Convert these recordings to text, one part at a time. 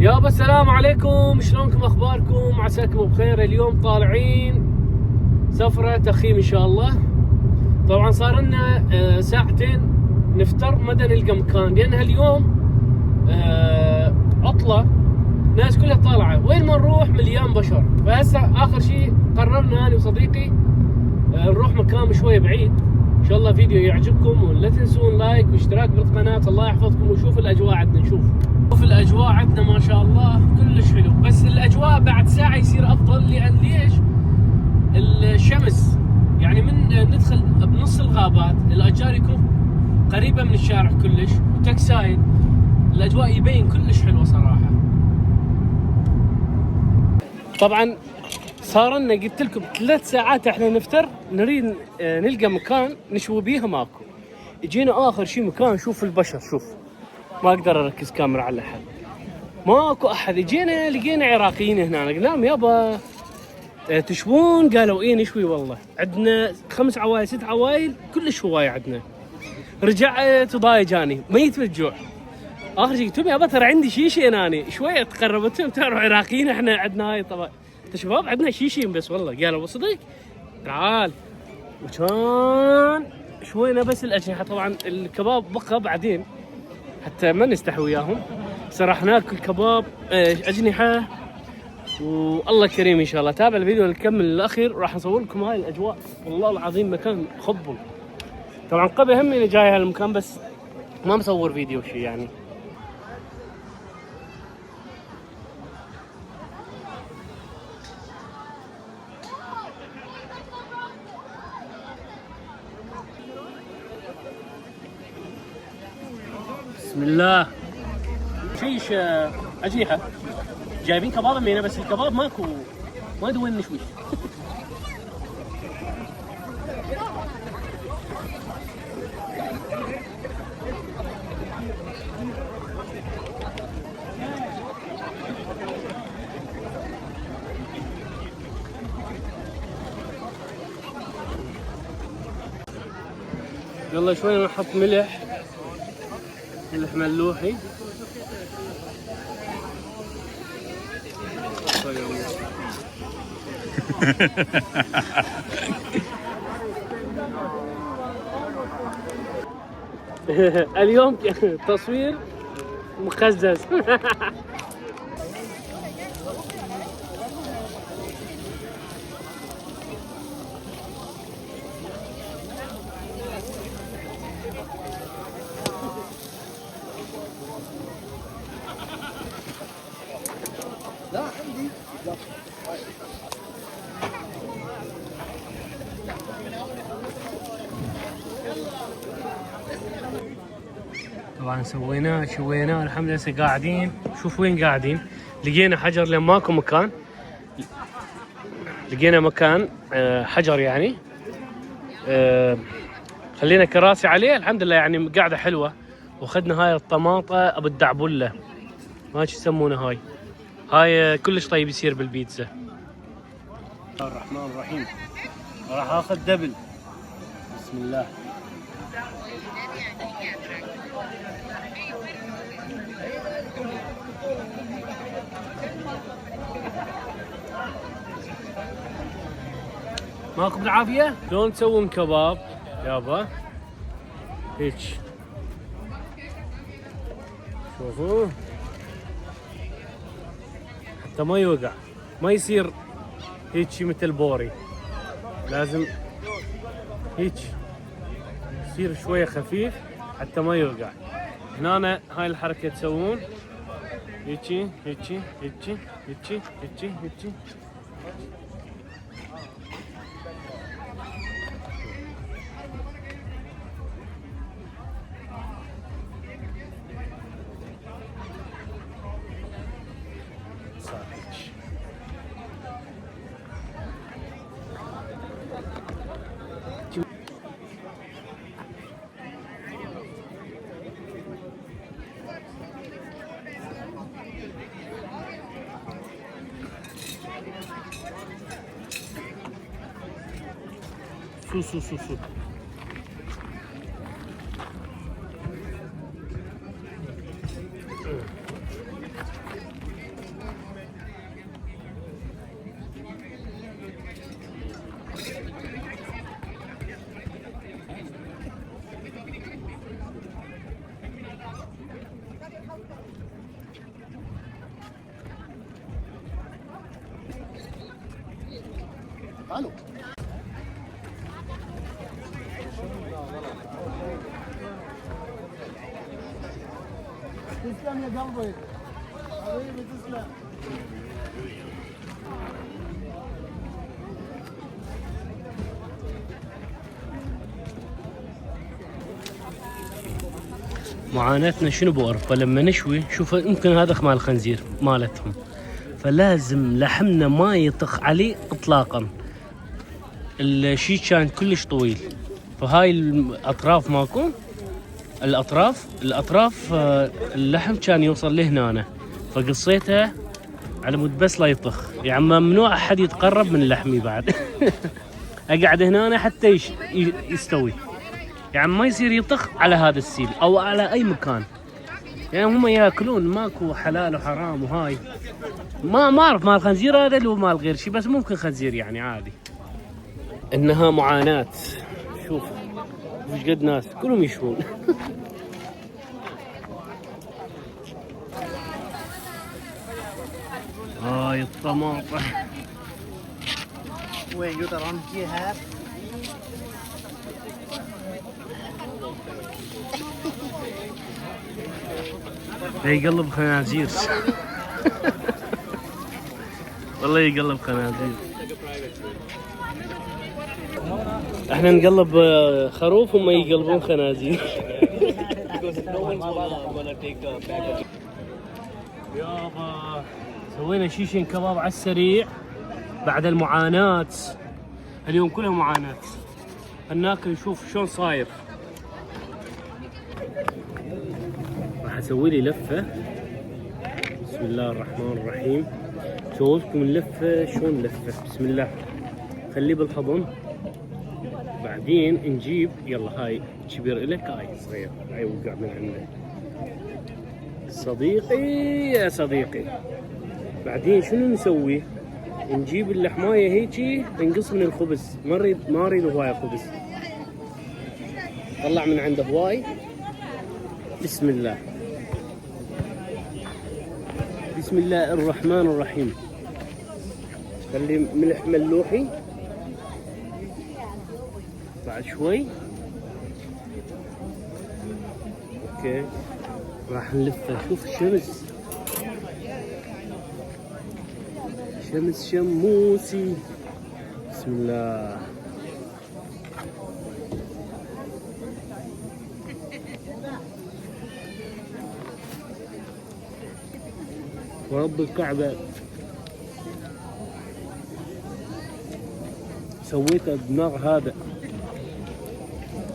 يابا السلام عليكم، شلونكم اخباركم؟ عساكم بخير. اليوم طالعين سفرة تخييم ان شاء الله. طبعا صار لنا ساعتين نفتر ما نلقى مكان، لان هاليوم عطلة، ناس كلها طالعة، وين ما نروح مليان بشر. فهسه اخر شيء قررنا انا وصديقي نروح مكان شوية بعيد. ان شاء الله فيديو يعجبكم، ولا تنسون لايك واشتراك بالقناة. الله يحفظكم. وشوف الاجواء عندنا، شوف الاجواء عندنا ما شاء الله كلش حلو. بس الاجواء بعد ساعة يصير افضل، لان ليش؟ الشمس يعني من ندخل بنص الغابات، الاشجار يكون قريبة من الشارع كلش، وتكسايد الاجواء يبين كلش حلوة صراحة. طبعا صار لنا قلت لكم 3 ساعات احنا نفتر، نريد نلقى مكان نشوي بيها، ماكو. اجينا اخر شيء مكان، شوف البشر، شوف ما اقدر اركز كاميرا على احد، ماكو احد. اجينا لقينا عراقيين هنا، قلنا لهم يابا تشوون؟ قالوا ايه نشوي. والله عندنا 5 عوائل 6 عوائل كلش هوايه عندنا. رجعت ضايج اني ميت من الجوع. اخر شيء قلت لهم يابا ترى عندي شيشين. اني شويه تقربت لهم، تعرفوا عراقيين احنا عندنا هاي طبعا. شباب عندنا شيشين بس. والله قالوا صدق تعال. وكان شوينا بس الاجنحه. طبعا الكباب بقى بعدين حتى ما نستحوي وياهم. بس راح ناكل كباب اجنحه، والله كريم ان شاء الله. تابع الفيديو نكمل الاخير، راح نصور لكم هاي الاجواء. والله العظيم مكان خبل. طبعا قبل همي انا جاي هالمكان، بس ما مصور فيديو شيء يعني. بسم الله. شيش اجنحه، جايبين كباب همينه، بس الكباب ماكو، ما ادري وين نشوي. يلا شوي نحط ملح ملوحي. اليوم تصوير مقزز. لا عندي. طبعا شويناه الحمد لله. هسه قاعدين، شوف وين قاعدين. لقينا حجر لان ماكو مكان، لقينا مكان حجر يعني، خلينا كراسي عليه الحمد لله. يعني قاعده حلوه. واخذنا هاي الطماطه ابو الدعبله، ما شو يسمونه هاي كلش طيب يصير بالبيتزا. بسم الله الرحمن الرحيم. راح اخذ دبل. بسم الله. ماكو بالعافيه. شلون تسوون كباب يابا؟ هيك شوفوا حتى ما يوقع، ما يصير هيك مثل بوري. لازم هيك يصير شويه خفيف حتى ما يوقع. هنا هاي الحركه تسوون هيك هيك هيك هيك هيك هيك. Su. تعالوا. تسلم يا قلبي حبيبي تسلم. معاناتنا شنو بأوروبا لما نشوي، شوف يمكن هذا خمال الخنزير مالتهم، فلازم لحمنا ما يطخ عليه اطلاقا. الشيء كان كلش طويل، فهاي الاطراف ماكو، الاطراف اللحم كان يوصل لهنا، فقصيته على مود بس لا يطخ، يعني ممنوع احد يتقرب من لحمي بعد. اقعد هنا حتى يستوي، يعني ما يصير يطخ على هذا السيل او على اي مكان، يعني هم ياكلون ماكو حلال وحرام. وهاي ما اعرف مال خنزير هذا لو مال غير شيء، بس ممكن خنزير يعني عادي. انها معاناة، شوف وش قد ناس كلهم يشوون. هاي الطماطم وين يدرون فيها؟ يقلب خنازير. والله يقلب خنازير. احنا نقلب خروف وهم يقلبون خنازير. يابا سوينا شيشين كباب على السريع بعد المعاناة، اليوم كلها معاناة. هناك نشوف شلون صاير. راح اسوي لي لفة، بسم الله الرحمن الرحيم. شوفكم اللفة شلون لفة، بسم الله. خليه بالحضن، بعدين نجيب يلا هاي كبير إلك، هاي صغير، هاي وقع من عنده صديقي يا صديقي. بعدين شنو نسوي؟ نجيب اللحمايه هيجي نقص من الخبز، ما اريد هواي خبز، طلع من عنده هواي. بسم الله، بسم الله الرحمن الرحيم. خلي ملح ملوحي بعد شوي. اوكي راح نلفه. شوف الشمس، شمس شموسي، بسم الله. ورب الكعبة سويت الدماغ هذا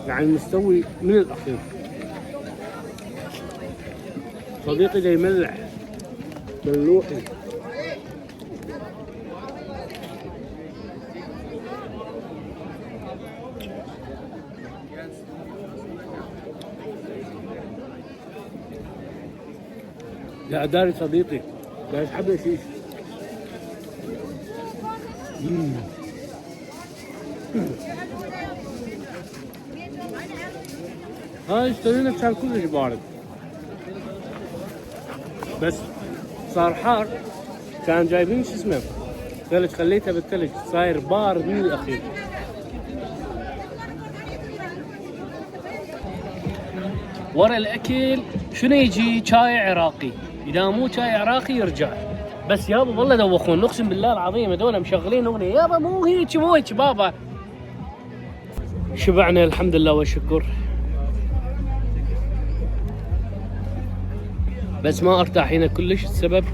يعني مستوي من الأخير. صديقي جاي يملح ملوحي. لا داري صديقي لا يسحب شيء. هاي اشترينا كان كلش بارد، بس صار حار، كان جايبين شو اسمه ثلج، خليته بالثلج صاير بارد من الاخير. ورا الاكل شنو يجي؟ شاي عراقي، اذا مو شاي عراقي يرجع. بس يابا والله دوخون، اقسم بالله العظيم هذول مشغلين اغنيه يابا مو هيك بابا. شبعنا الحمد لله والشكر، بس ما ارتاح هنا كلش. السبب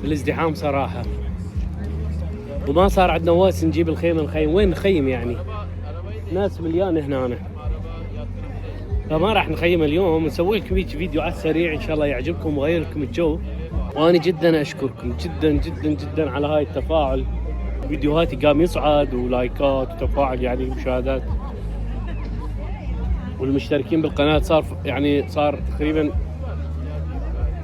الازدحام صراحه، وما صار عندنا واس نجيب الخيمه. نخيم وين نخيم يعني؟ ناس مليانه هنا، فما راح نخيم اليوم. نسوي لكم هيك فيديو على السريع ان شاء الله يعجبكم ويغير لكم الجو. وانا جدا اشكركم جدا جدا جدا على هاي التفاعل. فيديوهاتي قام يصعد ولايكات وتفاعل يعني مشاهدات، والمشتركين بالقناه صار تقريبا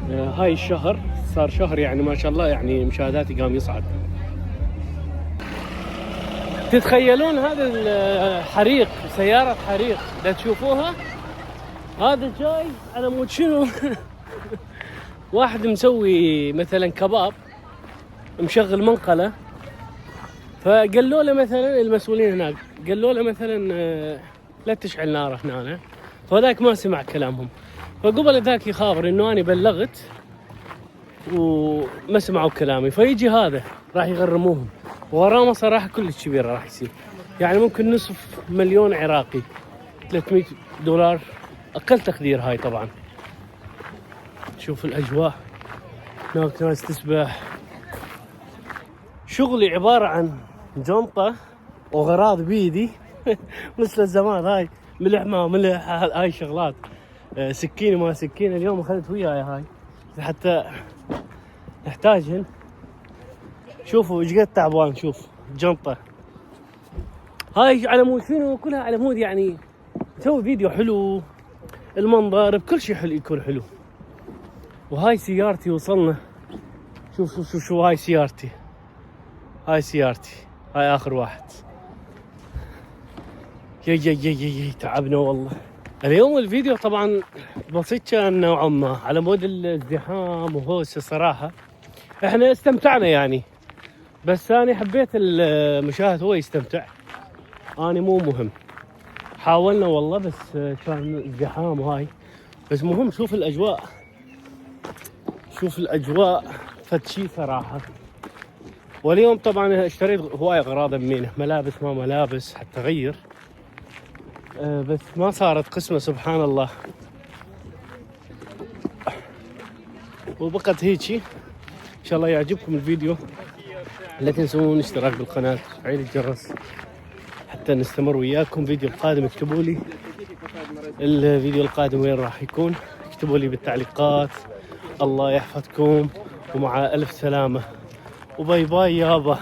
هاي الشهر صار شهر يعني ما شاء الله، يعني مشاهداتي قام يصعد. تتخيلون هذا الحريق، سيارة حريق لا تشوفوها، هذا جاي على مود شنو؟ واحد مسوي مثلا كباب، مشغل منقلة، فقالوا له مثلا المسؤولين هناك، قالوا له مثلا لا تشعل نار هنا. فذاك ما سمع كلامهم، فقبل ذاك يخابر انه انا بلغت وما سمعوا كلامي، فيجي هذا راح يغرموهم، وراه مصارحه كلش كبيره راح يصير، يعني ممكن نصف مليون عراقي، $300 اقل تقدير هاي طبعا. شوف الاجواء هناك، ناس تسبح. شغلي عباره عن جنطه وغراض بيدي مثل الزمان، هاي ملح ما ملح، هاي شغلات، سكينه ما سكينه اليوم اخذت وياي هاي حتى نحتاجهن. شوفوا ايش قد تعبان، شوف جنطه هاي على مود، شنو كلها على مود يعني نسوي فيديو حلو، المنظر بكل شيء حلو يكون حلو. وهاي سيارتي وصلنا، شوف هاي سيارتي، هاي اخر واحد. يي تعبنا والله. اليوم الفيديو طبعا بسيط كان نوعا ما، على مود الازدحام وهوس. الصراحة احنا استمتعنا يعني، بس انا حبيت المشاهد هو يستمتع، انا مو مهم. حاولنا والله بس كان ازدحام وهاي، بس مهم. شوف الاجواء فتشي صراحة. واليوم طبعا اشتريت هواي اغراض منه، ملابس ما ملابس حتى غير، بس ما صارت قسمة سبحان الله، وبقت هيجي. ان شاء الله يعجبكم الفيديو، لا تنسون الاشتراك بالقناة وتفعيل الجرس حتى نستمر وياكم. فيديو القادم اكتبوا لي الفيديو القادم وين راح يكون، اكتبوا لي بالتعليقات. الله يحفظكم ومع الف سلامة، وباي باي يابا.